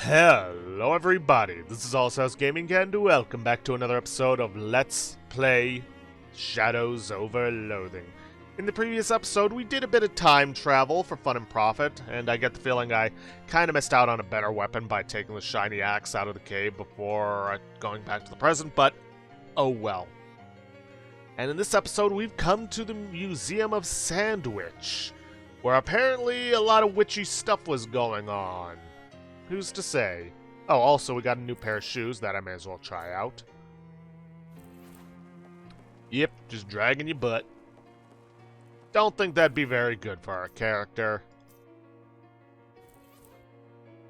Hello everybody, this is Allshouse Gaming and welcome back to another episode of Let's Play Shadows over Loathing. In the previous episode, we did a bit of time travel for fun and profit, and I get the feeling I kind of missed out on a better weapon by taking the shiny axe out of the cave before going back to the present, but oh well. And in this episode, we've come to the Museum of Sandwhich, where apparently a lot of witchy stuff was going on. Who's to say? Oh, also we got a new pair of shoes that I may as well try out. Yep, just dragging your butt. Don't think that'd be very good for our character.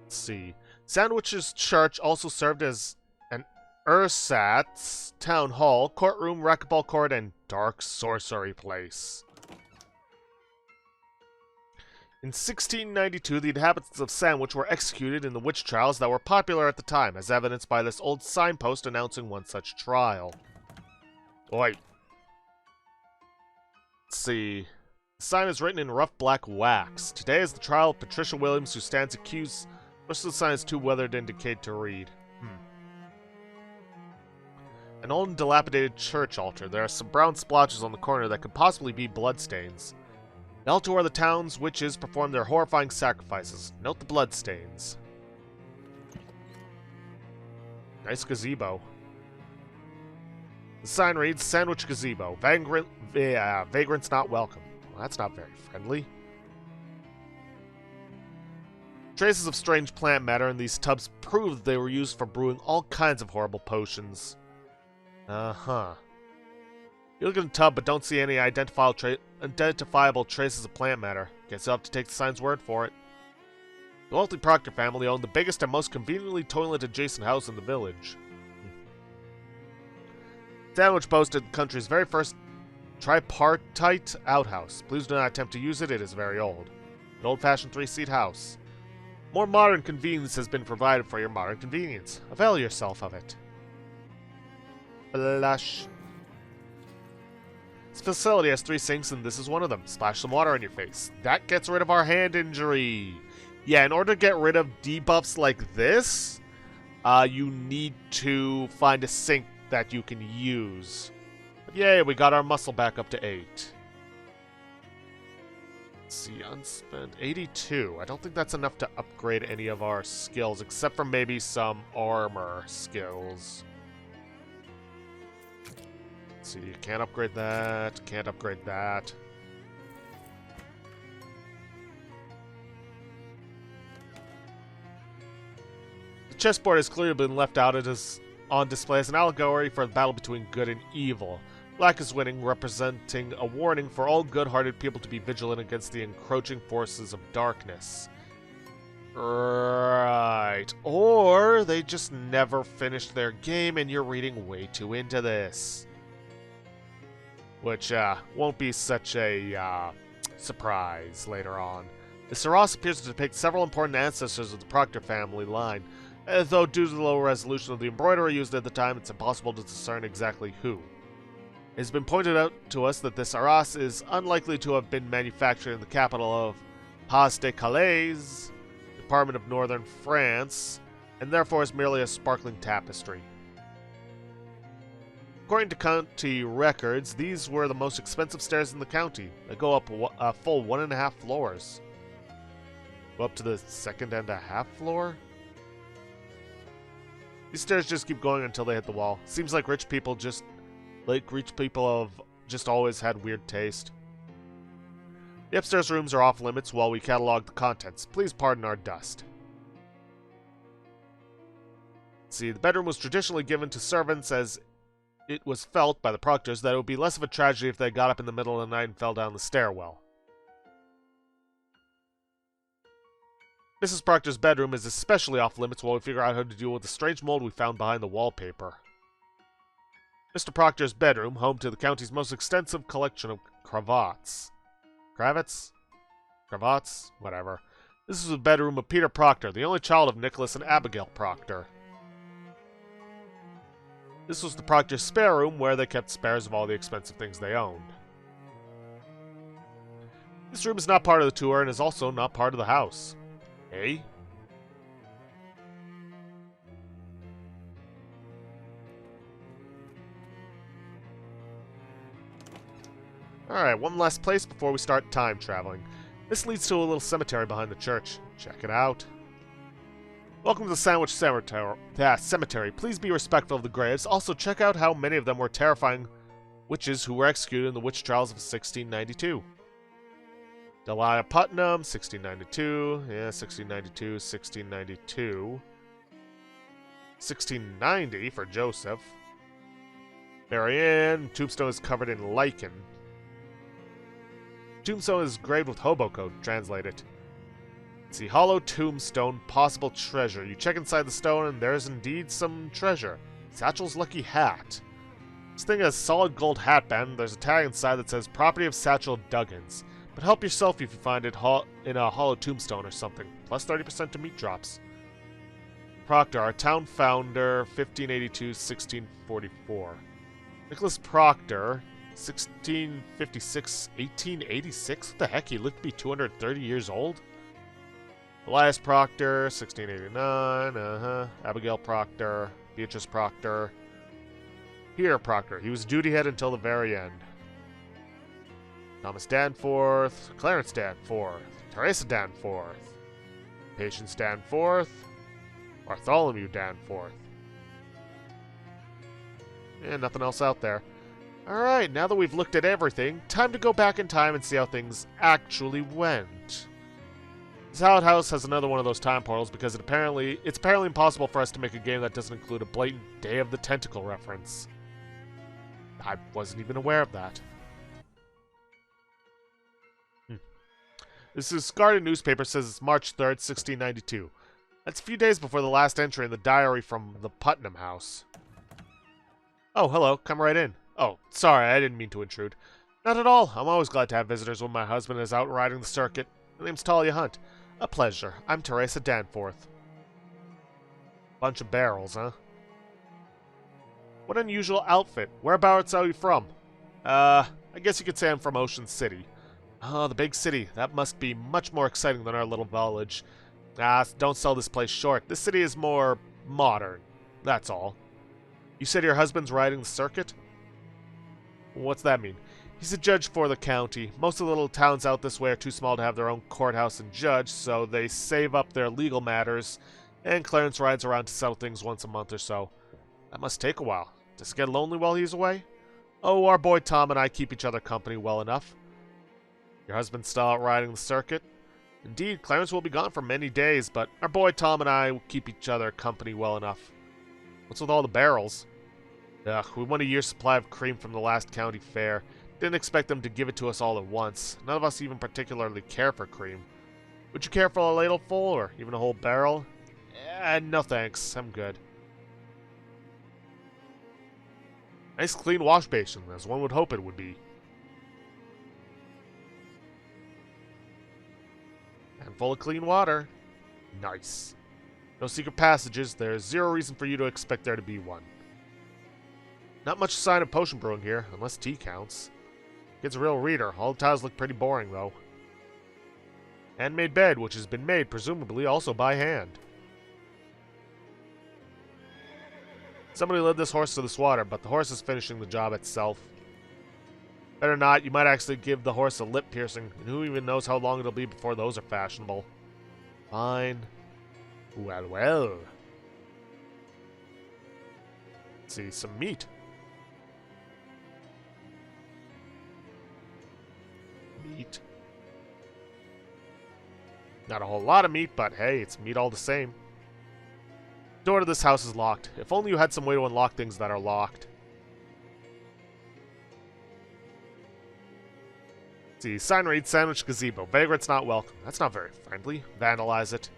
Let's see. Sandwich's church also served as an ersatz, town hall, courtroom, racquetball court, and dark sorcery place. In 1692, the inhabitants of Sandwhich were executed in the witch trials that were popular at the time, as evidenced by this old signpost announcing one such trial. Oi. Let's see. The sign is written in rough black wax. Today is the trial of Patricia Williams, who stands accused. Most of the sign is too weathered to indicate to read. An old and dilapidated church altar. There are some brown splotches on the corner that could possibly be bloodstains. The altar where the town's witches perform their horrifying sacrifices. Note the bloodstains. Nice gazebo. The sign reads, Sandwich Gazebo. Vagrants not welcome. Well, that's not very friendly. Traces of strange plant matter in these tubs prove that they were used for brewing all kinds of horrible potions. Uh-huh. You look in the tub but don't see any identifiable traces of plant matter. Guess you'll have to take the sign's word for it. The wealthy Proctor family owned the biggest and most conveniently toilet-adjacent house in the village. Sandwich boasted the country's very first tripartite outhouse. Please do not attempt to use it, it is very old. An old-fashioned three-seat house. More modern convenience has been provided for your modern convenience. Avail yourself of it. Blush. This facility has 3 sinks, and this is one of them. Splash some water on your face. That gets rid of our hand injury. Yeah, in order to get rid of debuffs like this, you need to find a sink that you can use. But yay, we got our muscle back up to 8. Let's see, unspent 82. I don't think that's enough to upgrade any of our skills, except for maybe some armor skills. See, you can't upgrade that, can't upgrade that. The chessboard has clearly been left out. It is on display as an allegory for the battle between good and evil. Black is winning, representing a warning for all good-hearted people to be vigilant against the encroaching forces of darkness. Right. Or they just never finished their game and you're reading way too into this. Which won't be such a surprise later on. The Saros appears to depict several important ancestors of the Proctor family line, though due to the low resolution of the embroidery used at the time, it's impossible to discern exactly who. It has been pointed out to us that the Saros is unlikely to have been manufactured in the capital of Pas-de-Calais, department of northern France, and therefore is merely a sparkling tapestry. According to county records, these were the most expensive stairs in the county. They go up a full 1.5 floors. Go up to the 2.5 floor? These stairs just keep going until they hit the wall. Seems like rich people have just always had weird taste. The upstairs rooms are off limits while we catalog the contents. Please pardon our dust. Let's see, the bedroom was traditionally given to servants as it was felt by the Proctors that it would be less of a tragedy if they got up in the middle of the night and fell down the stairwell. Mrs. Proctor's bedroom is especially off limits while we figure out how to deal with the strange mold we found behind the wallpaper. Mr. Proctor's bedroom, home to the county's most extensive collection of cravats. Cravats? Cravats? Whatever. This is the bedroom of Peter Proctor, the only child of Nicholas and Abigail Proctor. This was the Proctor's spare room, where they kept spares of all the expensive things they owned. This room is not part of the tour and is also not part of the house. Eh? Alright, one last place before we start time traveling. This leads to a little cemetery behind the church. Check it out. Welcome to the Sandwich Cemetery. Please be respectful of the graves. Also, check out how many of them were terrifying witches who were executed in the witch trials of 1692. Delia Putnam, 1692. Yeah, 1692, 1692. 1690 for Joseph. Mary Ann. Tombstone is covered in lichen. Tombstone is engraved with hobo code. Translate it. Let's see. Hollow tombstone, possible treasure. You check inside the stone and there's indeed some treasure. Satchel's lucky hat. This thing has a solid gold hatband. There's a tag inside that says property of Satchel Duggins. But help yourself if you find it in a hollow tombstone or something. Plus 30% to meat drops. Proctor, our town founder, 1582-1644. Nicholas Proctor, 1656-1886? What the heck? He lived to be 230 years old? Elias Proctor, 1689, Abigail Proctor, Beatrice Proctor. Here, Proctor. He was duty head until the very end. Thomas Danforth, Clarence Danforth, Teresa Danforth, Patience Danforth, Bartholomew Danforth. And nothing else out there. Alright, now that we've looked at everything, time to go back in time and see how things actually went. This Hallowed House has another one of those time portals because it's apparently impossible for us to make a game that doesn't include a blatant Day of the Tentacle reference. I wasn't even aware of that. This Discarded newspaper says it's March 3rd, 1692. That's a few days before the last entry in the diary from the Putnam house. Oh, hello. Come right in. Oh, sorry, I didn't mean to intrude. Not at all. I'm always glad to have visitors when my husband is out riding the circuit. My name's Talia Hunt. A pleasure. I'm Teresa Danforth. Bunch of barrels, huh? What unusual outfit. Whereabouts are you from? I guess you could say I'm from Ocean City. Oh, the big city. That must be much more exciting than our little village. Don't sell this place short. This city is more modern. That's all. You said your husband's riding the circuit? What's that mean? He's a judge for the county. Most of the little towns out this way are too small to have their own courthouse and judge, so they save up their legal matters, and Clarence rides around to settle things once a month or so. That must take a while. Does it get lonely while he's away? Oh, our boy Tom and I keep each other company well enough. Your husband's still out riding the circuit? Indeed, Clarence will be gone for many days, but our boy Tom and I will keep each other company well enough. What's with all the barrels? Ugh, we won a year's supply of cream from the last county fair. Didn't expect them to give it to us all at once. None of us even particularly care for cream. Would you care for a ladleful, or even a whole barrel? No thanks. I'm good. Nice clean wash basin, as one would hope it would be. And full of clean water. Nice. No secret passages. There's zero reason for you to expect there to be one. Not much sign of potion brewing here, unless tea counts. Kid's a real reader. All the tiles look pretty boring, though. Handmade bed, which has been made, presumably, also by hand. Somebody led this horse to this water, but the horse is finishing the job itself. Better not. You might actually give the horse a lip piercing, and who even knows how long it'll be before those are fashionable. Fine. Well, well. Let's see, some meat. Meat. Not a whole lot of meat, but hey, it's meat all the same. The door to this house is locked. If only you had some way to unlock things that are locked. Let's see, sign reads Sandwich Gazebo. Vagrants not welcome. That's not very friendly. Vandalize it.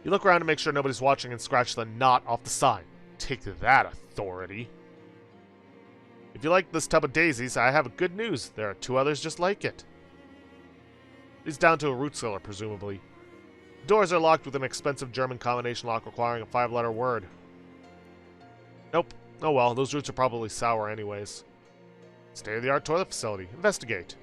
You look around to make sure nobody's watching and scratch the knot off the sign. Take that, authority. If you like this tub of daisies, I have good news. There are 2 others just like it. Leads down to a root cellar, presumably. The doors are locked with an expensive German combination lock requiring a 5-letter word. Nope. Oh well, those roots are probably sour anyways. State-of-the-art toilet facility. Investigate.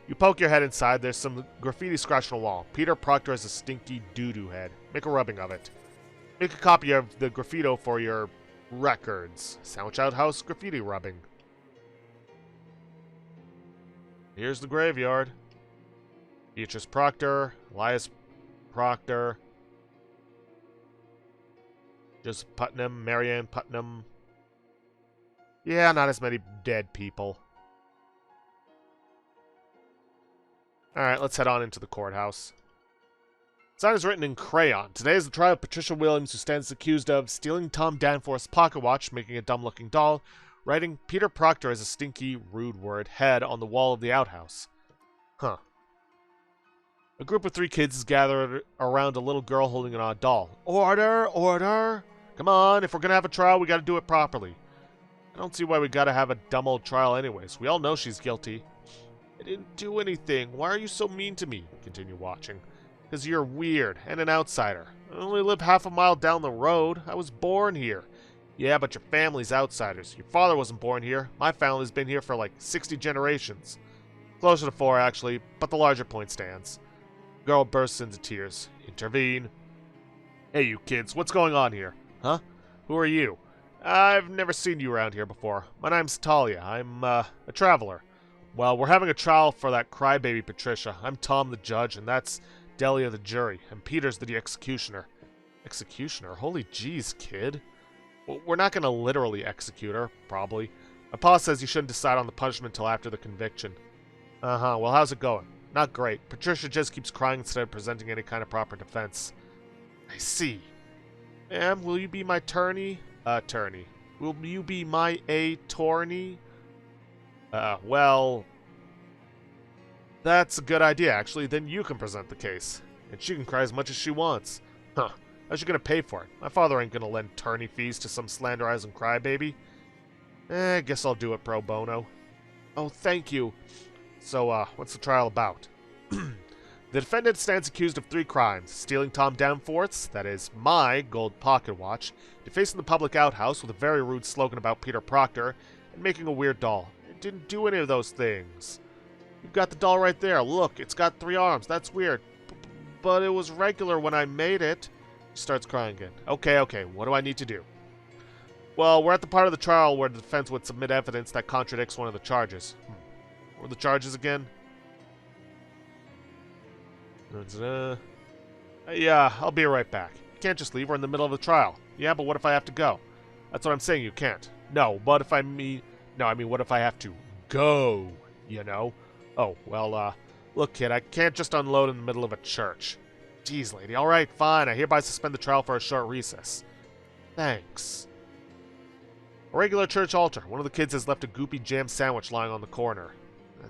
You poke your head inside. There's some graffiti scratched on the wall. Peter Proctor has a stinky doo-doo head. Make a rubbing of it. Make a copy of the graffito for your records. Sandwich Outhouse graffiti rubbing. Here's the graveyard. Beatrice Proctor, Elias Proctor, Joseph Putnam, Marianne Putnam. Yeah, not as many dead people. Alright, let's head on into the courthouse. Sign is written in crayon. Today is the trial of Patricia Williams, who stands accused of stealing Tom Danforth's pocket watch, making a dumb-looking doll, writing Peter Proctor as a stinky, rude word head on the wall of the outhouse. Huh. A group of 3 kids is gathered around a little girl holding an odd doll. Order! Order! Come on, if we're gonna have a trial, we gotta do it properly. I don't see why we gotta have a dumb old trial anyways. We all know she's guilty. I didn't do anything. Why are you so mean to me? Continue watching. Because you're weird and an outsider. I only live half a mile down the road. I was born here. Yeah, but your family's outsiders. Your father wasn't born here. My family's been here for like 60 generations. Closer to 4, actually, but the larger point stands. The girl bursts into tears. Intervene. Hey, you kids, what's going on here? Huh? Who are you? I've never seen you around here before. My name's Talia. I'm, a traveler. Well, we're having a trial for that crybaby Patricia. I'm Tom the judge, and that's Delia the jury, and Peter's the executioner. Executioner? Holy jeez, kid. Well, we're not gonna literally execute her, probably. My pa says you shouldn't decide on the punishment until after the conviction. Uh-huh, well how's it going? Not great. Patricia just keeps crying instead of presenting any kind of proper defense. I see. Ma'am, will you be my attorney? Attorney. Will you be my attorney? Well... That's a good idea, actually. Then you can present the case. And she can cry as much as she wants. Huh. How's she gonna pay for it? My father ain't gonna lend attorney fees to some slanderizing crybaby. I guess I'll do it pro bono. Oh, thank you. So, what's the trial about? The defendant stands accused of 3 crimes. Stealing Tom Danforth's, that is, my gold pocket watch, defacing the public outhouse with a very rude slogan about Peter Proctor, and making a weird doll. I didn't do any of those things. You've got the doll right there. Look, it's got 3 arms. That's weird. But it was regular when I made it. She starts crying again. Okay, what do I need to do? Well, we're at the part of the trial where the defense would submit evidence that contradicts one of the charges. What are the charges again? Yeah, I'll be right back. You can't just leave. We're in the middle of the trial. Yeah, but what if I have to go? That's what I'm saying, you can't. No, but if I mean... No, I mean, what if I have to go, you know? Oh, well, look, kid, I can't just unload in the middle of a church. Jeez, lady. All right, fine. I hereby suspend the trial for a short recess. Thanks. A regular church altar. One of the kids has left a goopy jam sandwich lying on the corner.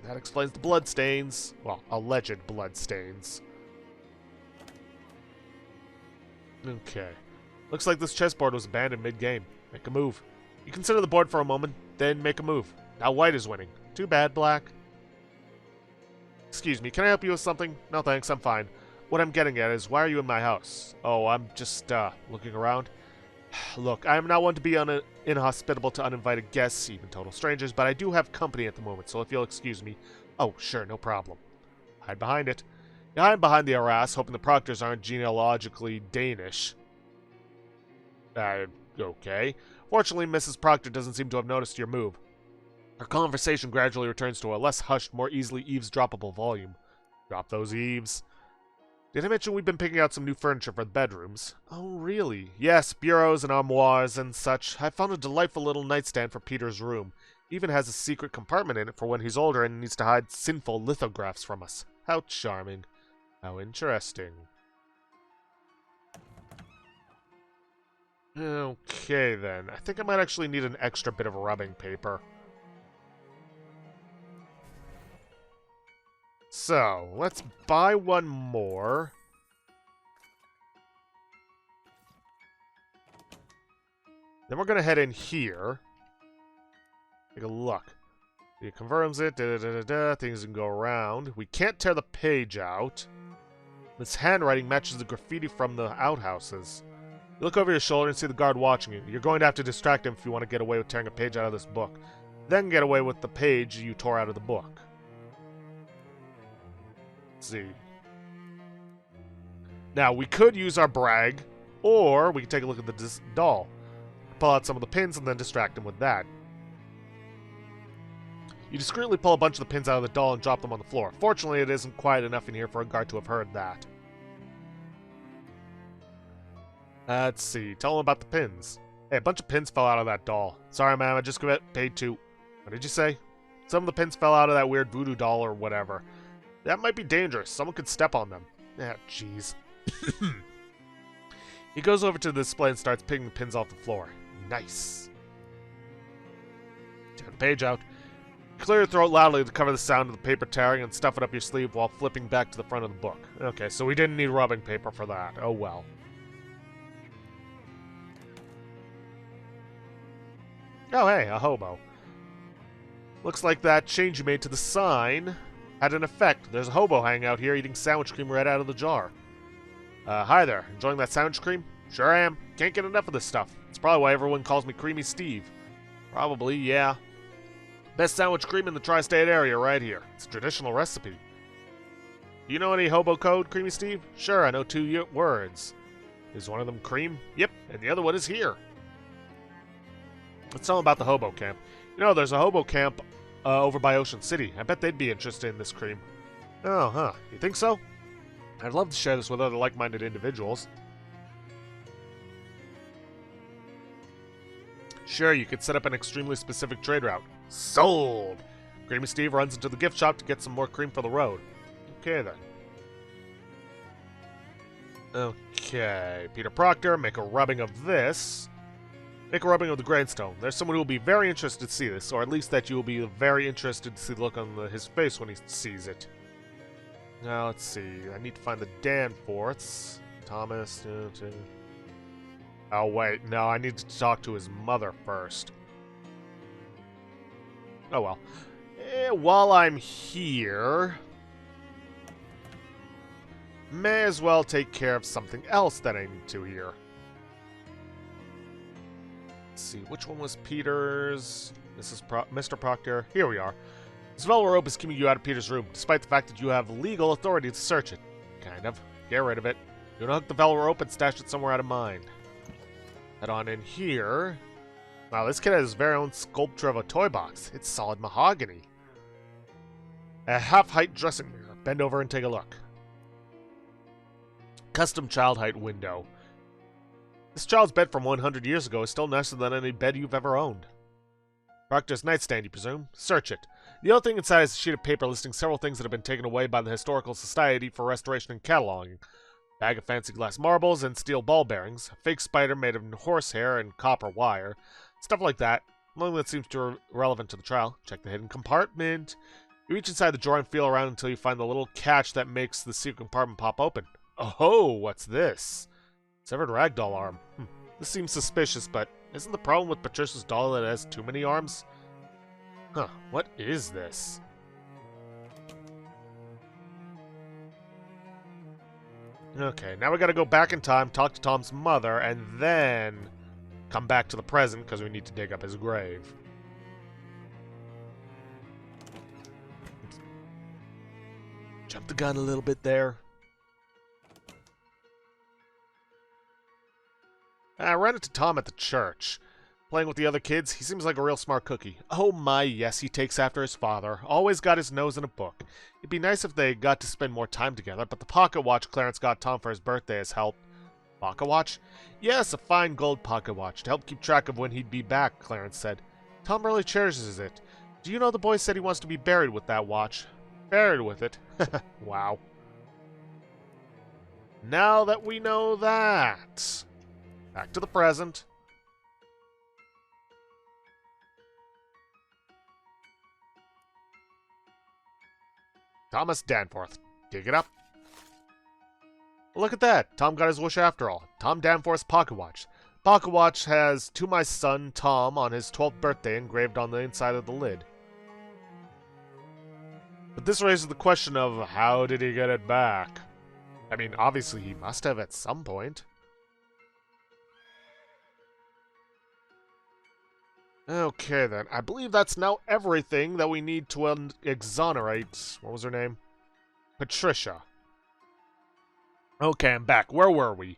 That explains the blood stains. Well, alleged blood stains. Okay. Looks like this chessboard was abandoned mid-game. Make a move. You consider the board for a moment, then make a move. Now white is winning. Too bad, black. Excuse me, can I help you with something? No thanks, I'm fine. What I'm getting at is, why are you in my house? Oh, I'm just, looking around. Look, I am not one to be inhospitable to uninvited guests, even total strangers, but I do have company at the moment, so if you'll excuse me... Oh, sure, no problem. Hide behind it. You hide behind the arras, hoping the Proctors aren't genealogically Danish. Okay. Fortunately, Mrs. Proctor doesn't seem to have noticed your move. Her conversation gradually returns to a less hushed, more easily eavesdroppable volume. Drop those eaves. Did I mention we've been picking out some new furniture for the bedrooms? Oh, really? Yes, bureaus and armoires and such. I found a delightful little nightstand for Peter's room. It even has a secret compartment in it for when he's older and needs to hide sinful lithographs from us. How charming. How interesting. Okay, then. I think I might actually need an extra bit of rubbing paper. So, let's buy one more. Then we're going to head in here. Take a look. It confirms it. Things can go around. We can't tear the page out. This handwriting matches the graffiti from the outhouses. You look over your shoulder and see the guard watching you. You're going to have to distract him if you want to get away with tearing a page out of this book. Then get away with the page you tore out of the book. Let's see. Now, we could use our brag, or we could take a look at the doll. Pull out some of the pins and then distract him with that. You discreetly pull a bunch of the pins out of the doll and drop them on the floor. Fortunately, it isn't quiet enough in here for a guard to have heard that. Let's see. Tell them about the pins. Hey, a bunch of pins fell out of that doll. Sorry, ma'am. I just got paid to... What did you say? Some of the pins fell out of that weird voodoo doll or whatever. That might be dangerous. Someone could step on them. Ah, jeez. He goes over to the display and starts picking the pins off the floor. Nice. Take the page out. Clear your throat loudly to cover the sound of the paper tearing and stuff it up your sleeve while flipping back to the front of the book. Okay, so we didn't need rubbing paper for that. Oh well. Oh hey, a hobo. Looks like that change you made to the sign had an effect. There's a hobo hanging out here eating sandwich cream right out of the jar. Hi there. Enjoying that sandwich cream? Sure am. Can't get enough of this stuff. It's probably why everyone calls me Creamy Steve. Probably, yeah. Best sandwich cream in the tri-state area right here. It's a traditional recipe. Do you know any hobo code, Creamy Steve? Sure, I know 2 words. Is one of them cream? Yep, and the other one is here. Let's tell them about the hobo camp. You know, there's a hobo camp over by Ocean City. I bet they'd be interested in this cream. Oh, huh. You think so? I'd love to share this with other like-minded individuals. Sure, you could set up an extremely specific trade route. Sold! Creamy Steve runs into the gift shop to get some more cream for the road. Okay, then. Okay, Peter Proctor, make a rubbing of this. Make a rubbing of the grindstone. There's someone who will be very interested to see this, or at least that you will be very interested to see the look on his face when he sees it. Now, let's see. I need to find the Danforths. Thomas. Oh, wait. No, I need to talk to his mother first. Oh, well. While I'm here, may as well take care of something else that I need to here. Let's see. Which one was Peter's? This is Mr. Proctor. Here we are. This velvet rope is keeping you out of Peter's room, despite the fact that you have legal authority to search it. Kind of. Get rid of it. You unhook the velvet rope and stash it somewhere out of mind. Head on in here. Wow, this kid has his very own sculpture of a toy box. It's solid mahogany. A half-height dressing mirror. Bend over and take a look. Custom child height window. This child's bed from 100 years ago is still nicer than any bed you've ever owned. Proctor's nightstand, you presume? Search it. The other thing inside is a sheet of paper listing several things that have been taken away by the Historical Society for Restoration and Cataloging. Bag of fancy glass marbles and steel ball bearings, a fake spider made of horsehair and copper wire, stuff like that. Nothing that seems relevant to the trial. Check the hidden compartment. You reach inside the drawer and feel around until you find the little catch that makes the secret compartment pop open. Oh, what's this? Severed ragdoll arm. This seems suspicious, but isn't the problem with Patricia's doll that it has too many arms? Huh, what is this? Okay, now we gotta go back in time, talk to Tom's mother, and then come back to the present because we need to dig up his grave. Jump the gun a little bit there. I ran into Tom at the church. Playing with the other kids, he seems like a real smart cookie. Oh my, yes, he takes after his father. Always got his nose in a book. It'd be nice if they got to spend more time together, but the pocket watch Clarence got Tom for his birthday has helped. Pocket watch? Yes, a fine gold pocket watch to help keep track of when he'd be back, Clarence said. Tom really cherishes it. Do you know the boy said he wants to be buried with that watch? Buried with it? Wow. Now that we know that... Back to the present. Thomas Danforth. Dig it up. Look at that. Tom got his wish after all. Tom Danforth's pocket watch. Pocket watch has "To my son, Tom" on his 12th birthday engraved on the inside of the lid. But this raises the question of how did he get it back? I mean, obviously he must have at some point. Okay, then. I believe that's now everything that we need to exonerate... What was her name? Patricia. Okay, I'm back. Where were we?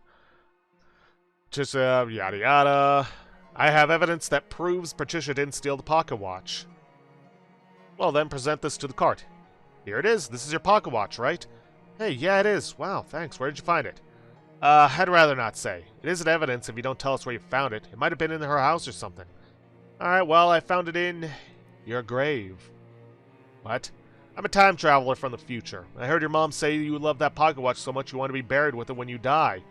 Just, yada yada. I have evidence that proves Patricia didn't steal the pocket watch. Well then, present this to the cart. Here it is. This is your pocket watch, right? Hey, yeah, it is. Wow, thanks. Where did you find it? I'd rather not say. It isn't evidence if you don't tell us where you found it. It might have been in her house or something. Alright, well, I found it in your grave. What? I'm a time traveler from the future. I heard your mom say you love that pocket watch so much you want to be buried with it when you die.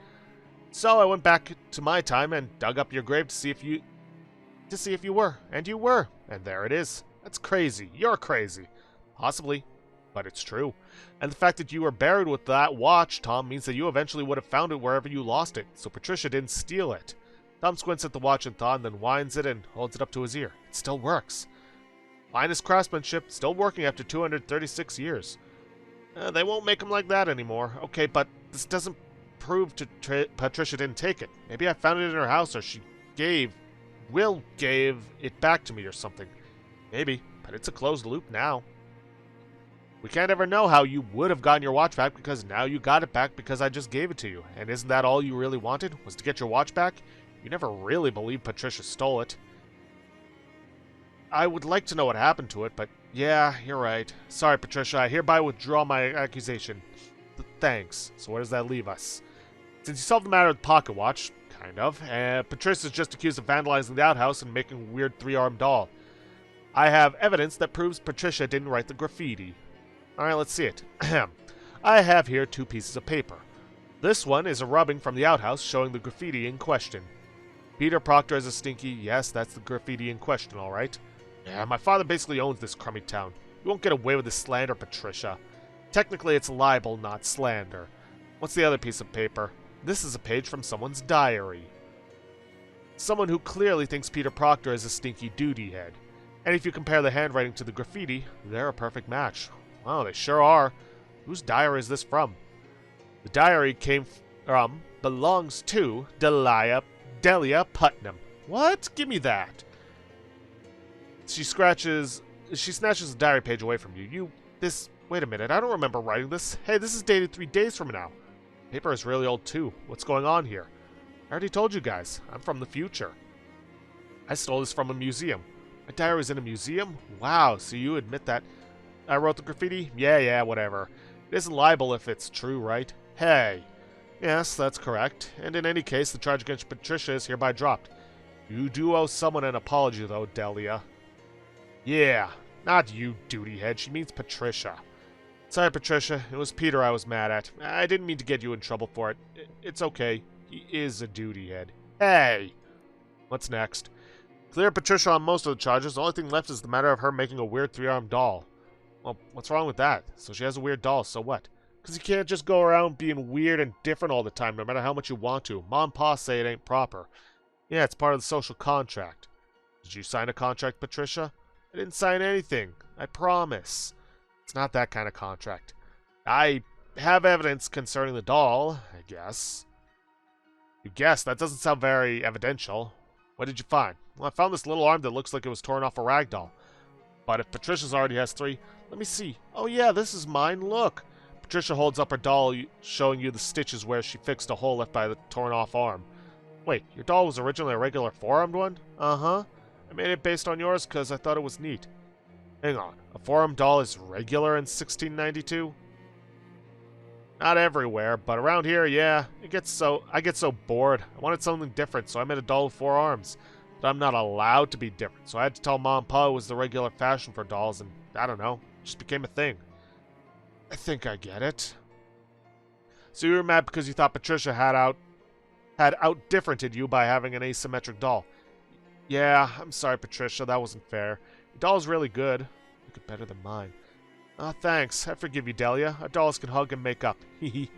So I went back to my time and dug up your grave to see if you were. And you were. And there it is. That's crazy. You're crazy. Possibly. But it's true. And the fact that you were buried with that watch, Tom, means that you eventually would have found it wherever you lost it. So Patricia didn't steal it. Tom squints at the watch in thought and then winds it and holds it up to his ear. It still works. Finest craftsmanship, still working after 236 years. They won't make them like that anymore. Okay, but this doesn't prove Patricia didn't take it. Maybe I found it in her house or she gave it back to me or something. Maybe, but it's a closed loop now. We can't ever know how you would have gotten your watch back because now you got it back because I just gave it to you. And isn't that all you really wanted, was to get your watch back? You never really believed Patricia stole it. I would like to know what happened to it, but yeah, you're right. Sorry, Patricia, I hereby withdraw my accusation. Thanks. So where does that leave us? Since you solved the matter with the pocket watch, kind of, Patricia's just accused of vandalizing the outhouse and making a weird three-armed doll. I have evidence that proves Patricia didn't write the graffiti. Alright, let's see it. I have here 2 pieces of paper. This one is a rubbing from the outhouse showing the graffiti in question. Peter Proctor is a stinky. Yes, that's the graffiti in question, alright. Yeah, my father basically owns this crummy town. You won't get away with this slander, Patricia. Technically, it's libel, not slander. What's the other piece of paper? This is a page from someone's diary. Someone who clearly thinks Peter Proctor is a stinky duty head. And if you compare the handwriting to the graffiti, they're a perfect match. Wow, they sure are. Whose diary is this from? The diary belongs to Delia Putnam. What? Give me that. She snatches the diary page away from you. Wait a minute, I don't remember writing this. Hey, this is dated 3 days from now. Paper is really old too. What's going on here? I already told you guys, I'm from the future. I stole this from a museum. My diary is in a museum? Wow, so you admit that I wrote the graffiti? Yeah, whatever. It isn't libel if it's true, right? Hey. Yes, that's correct. And in any case, the charge against Patricia is hereby dropped. You do owe someone an apology, though, Delia. Yeah, not you, duty head. She means Patricia. Sorry, Patricia. It was Peter I was mad at. I didn't mean to get you in trouble for it. It's okay. He is a duty head. Hey! What's next? Clear Patricia on most of the charges. The only thing left is the matter of her making a weird 3-armed doll. Well, what's wrong with that? So she has a weird doll, so what? Because you can't just go around being weird and different all the time, no matter how much you want to. Mom and Pa say it ain't proper. Yeah, it's part of the social contract. Did you sign a contract, Patricia? I didn't sign anything. I promise. It's not that kind of contract. I have evidence concerning the doll, I guess. You guess? That doesn't sound very evidential. What did you find? Well, I found this little arm that looks like it was torn off a rag doll. But if Patricia's already has 3, let me see. Oh yeah, this is mine. Look. Patricia holds up her doll, showing you the stitches where she fixed a hole left by the torn off arm. Wait, your doll was originally a regular 4-armed one? Uh-huh. I made it based on yours because I thought it was neat. Hang on, a 4-armed doll is regular in 1692? Not everywhere, but around here, yeah. I get so bored. I wanted something different, so I made a doll with 4 arms. But I'm not allowed to be different, so I had to tell Mom and Pa it was the regular fashion for dolls, and I don't know, it just became a thing. I think I get it. So you were mad because you thought Patricia had out-differented you by having an asymmetric doll. Yeah, I'm sorry, Patricia, that wasn't fair. Your doll's really good. Look it better than mine. Oh, thanks. I forgive you, Delia. Our dolls can hug and make up. Hehe.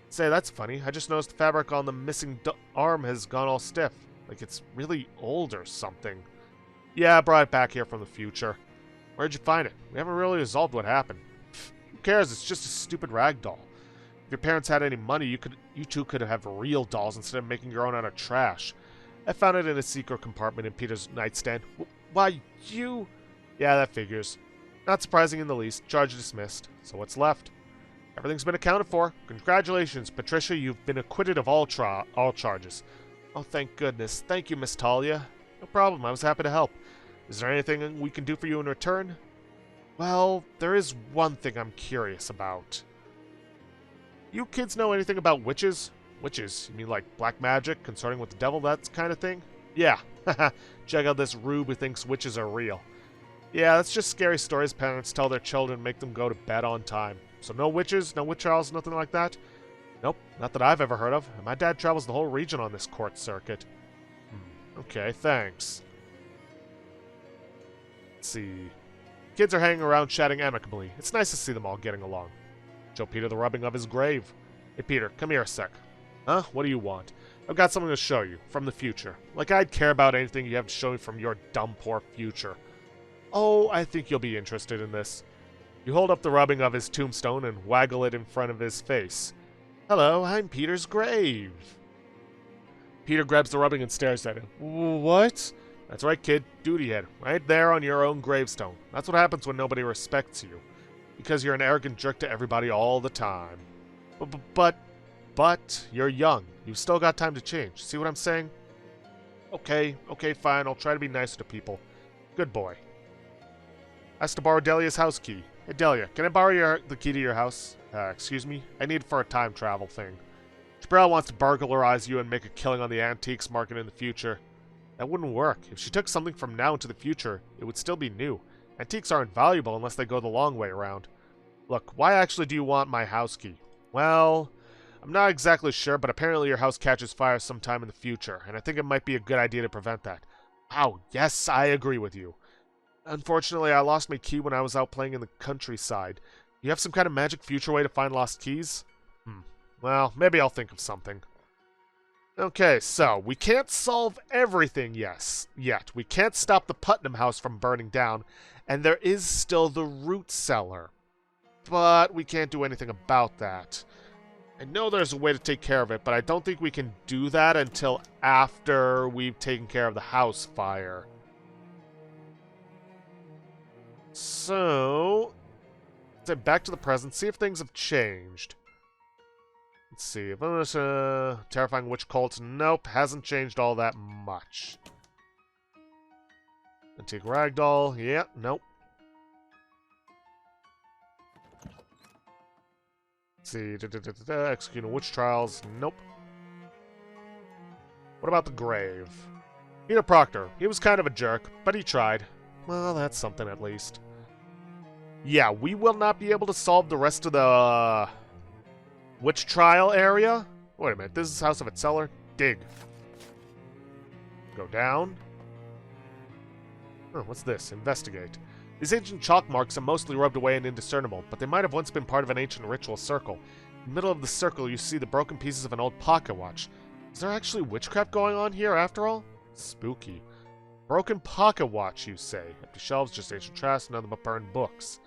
Say, that's funny. I just noticed the fabric on the missing arm has gone all stiff. Like it's really old or something. Yeah, I brought it back here from the future. Where'd you find it? We haven't really resolved what happened. Pfft, who cares? It's just a stupid rag doll. If your parents had any money, you two could have real dolls instead of making your own out of trash. I found it in a secret compartment in Peter's nightstand. Why, you... Yeah, that figures. Not surprising in the least. Charge dismissed. So what's left? Everything's been accounted for. Congratulations, Patricia. You've been acquitted of all charges. Oh, thank goodness. Thank you, Miss Talia. No problem. I was happy to help. Is there anything we can do for you in return? Well, there is one thing I'm curious about. You kids know anything about witches? Witches? You mean like black magic, consorting with the devil, that kind of thing? Yeah, haha. Check out this rube who thinks witches are real. Yeah, that's just scary stories parents tell their children and make them go to bed on time. So no witches, no witch trials, nothing like that? Nope, not that I've ever heard of. And my dad travels the whole region on this court circuit. Okay, thanks. Let's see. Kids are hanging around chatting amicably. It's nice to see them all getting along. Show Peter the rubbing of his grave. Hey Peter, come here a sec. Huh? What do you want? I've got something to show you, from the future. Like I'd care about anything you have to show me from your dumb, poor future. Oh, I think you'll be interested in this. You hold up the rubbing of his tombstone and waggle it in front of his face. Hello, I'm Peter's grave. Peter grabs the rubbing and stares at it. What? That's right, kid. Duty head. Right there on your own gravestone. That's what happens when nobody respects you. Because you're an arrogant jerk to everybody all the time. But, you're young. You've still got time to change. See what I'm saying? Okay, fine. I'll try to be nicer to people. Good boy. Asked to borrow Delia's house key. Hey, Delia, can I borrow the key to your house? Excuse me? I need it for a time travel thing. Jabril wants to burglarize you and make a killing on the antiques market in the future. That wouldn't work. If she took something from now into the future, it would still be new. Antiques aren't valuable unless they go the long way around. Look, why actually do you want my house key? Well, I'm not exactly sure, but apparently your house catches fire sometime in the future, and I think it might be a good idea to prevent that. Wow, yes, I agree with you. Unfortunately, I lost my key when I was out playing in the countryside. You have some kind of magic future way to find lost keys? Well, maybe I'll think of something. Okay, so, we can't solve everything yet. We can't stop the Putnam house from burning down, and there is still the root cellar. But we can't do anything about that. I know there's a way to take care of it, but I don't think we can do that until after we've taken care of the house fire. So, let's head back to the present, see if things have changed. Let's see, terrifying witch cult, nope, hasn't changed all that much. Antique ragdoll, yeah, nope. Let's see, executing witch trials, nope. What about the grave? Peter Proctor, he was kind of a jerk, but he tried. Well, that's something at least. Yeah, we will not be able to solve the rest of the witch trial area. Wait a minute, this is House of its Cellar. Dig. Go down. Oh, what's this? Investigate. These ancient chalk marks are mostly rubbed away and indiscernible, but they might have once been part of an ancient ritual circle. In the middle of the circle, you see the broken pieces of an old pocket watch. Is there actually witchcraft going on here, after all? Spooky. Broken pocket watch, you say. Empty shelves, just ancient trash, nothing but burned books.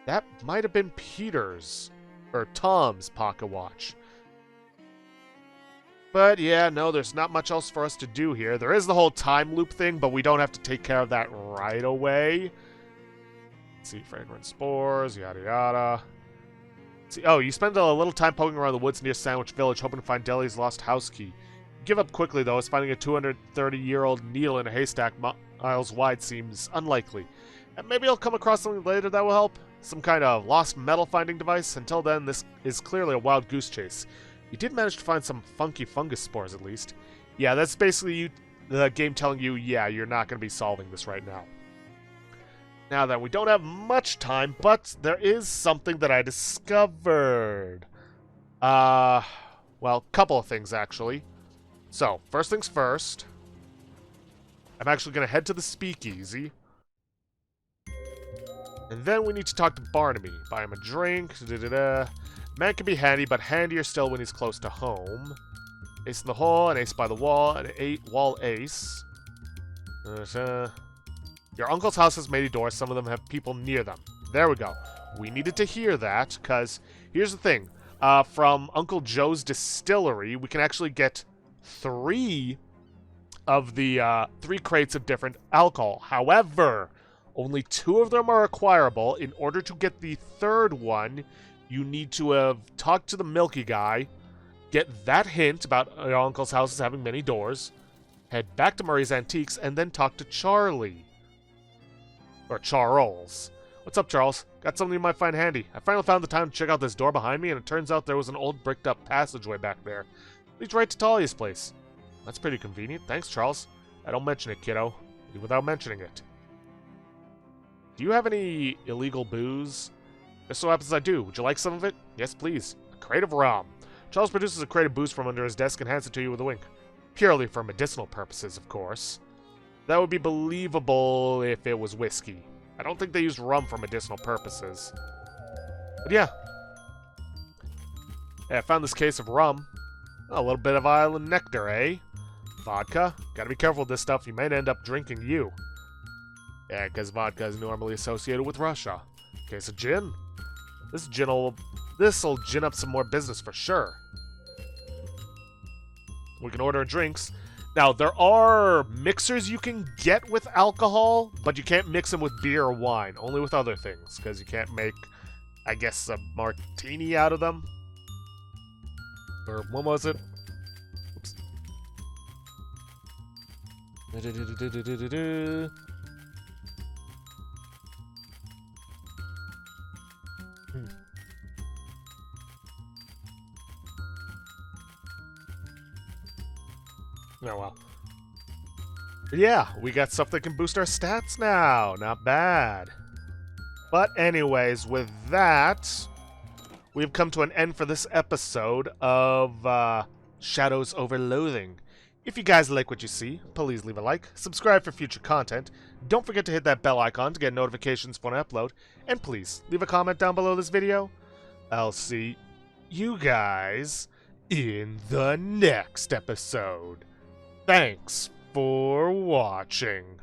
That might have been Peter's, or Tom's pocket watch. But yeah, no, there's not much else for us to do here. There is the whole time loop thing, but we don't have to take care of that right away. Let's see, fragrant spores, yada yada. Let's see, oh, you spend a little time poking around the woods near Sandwich Village, hoping to find Delia's lost house key. You give up quickly, though, as finding a 230-year-old needle in a haystack miles wide seems unlikely. And maybe you'll come across something later that will help. Some kind of lost metal finding device. Until then, this is clearly a wild goose chase. You did manage to find some funky fungus spores, at least. Yeah, that's basically the game telling you, yeah, you're not going to be solving this right now. Now then, we don't have much time, but there is something that I discovered. Well, a couple of things, actually. So, first things first. I'm actually going to head to the speakeasy. And then we need to talk to Barnaby. Buy him a drink. Man can be handy, but handier still when he's close to home. Ace in the hole, an ace by the wall, an wall ace. Your uncle's house has many doors. Some of them have people near them. There we go. We needed to hear that, because here's the thing. From Uncle Joe's distillery, we can actually get 3 of the 3 crates of different alcohol. However, only 2 of them are acquirable. In order to get the 3rd one, you need to have talked to the Milky Guy, get that hint about your uncle's house is having many doors, head back to Murray's Antiques, and then talk to Charlie. Or Charles. What's up, Charles? Got something you might find handy. I finally found the time to check out this door behind me, and it turns out there was an old bricked-up passageway back there. Leads right to Talia's place. That's pretty convenient. Thanks, Charles. I don't mention it, kiddo. Without mentioning it. Do you have any illegal booze? Just so happens I do. Would you like some of it? Yes, please. A crate of rum. Charles produces a crate of booze from under his desk and hands it to you with a wink. Purely for medicinal purposes, of course. That would be believable if it was whiskey. I don't think they use rum for medicinal purposes. But yeah. Hey, I found this case of rum. A little bit of island nectar, eh? Vodka? Gotta be careful with this stuff, you might end up drinking you. Yeah, because vodka is normally associated with Russia. Case of gin? This'll gin up some more business for sure. We can order drinks. Now, there are mixers you can get with alcohol, but you can't mix them with beer or wine. Only with other things, because you can't make, I guess, a martini out of them. Or what was it? Oops. Oh well. But yeah, we got stuff that can boost our stats now. Not bad. But anyways, with that, we've come to an end for this episode of Shadows over Loathing. If you guys like what you see, please leave a like, subscribe for future content, don't forget to hit that bell icon to get notifications when I upload, and please leave a comment down below this video. I'll see you guys in the next episode. Thanks for watching.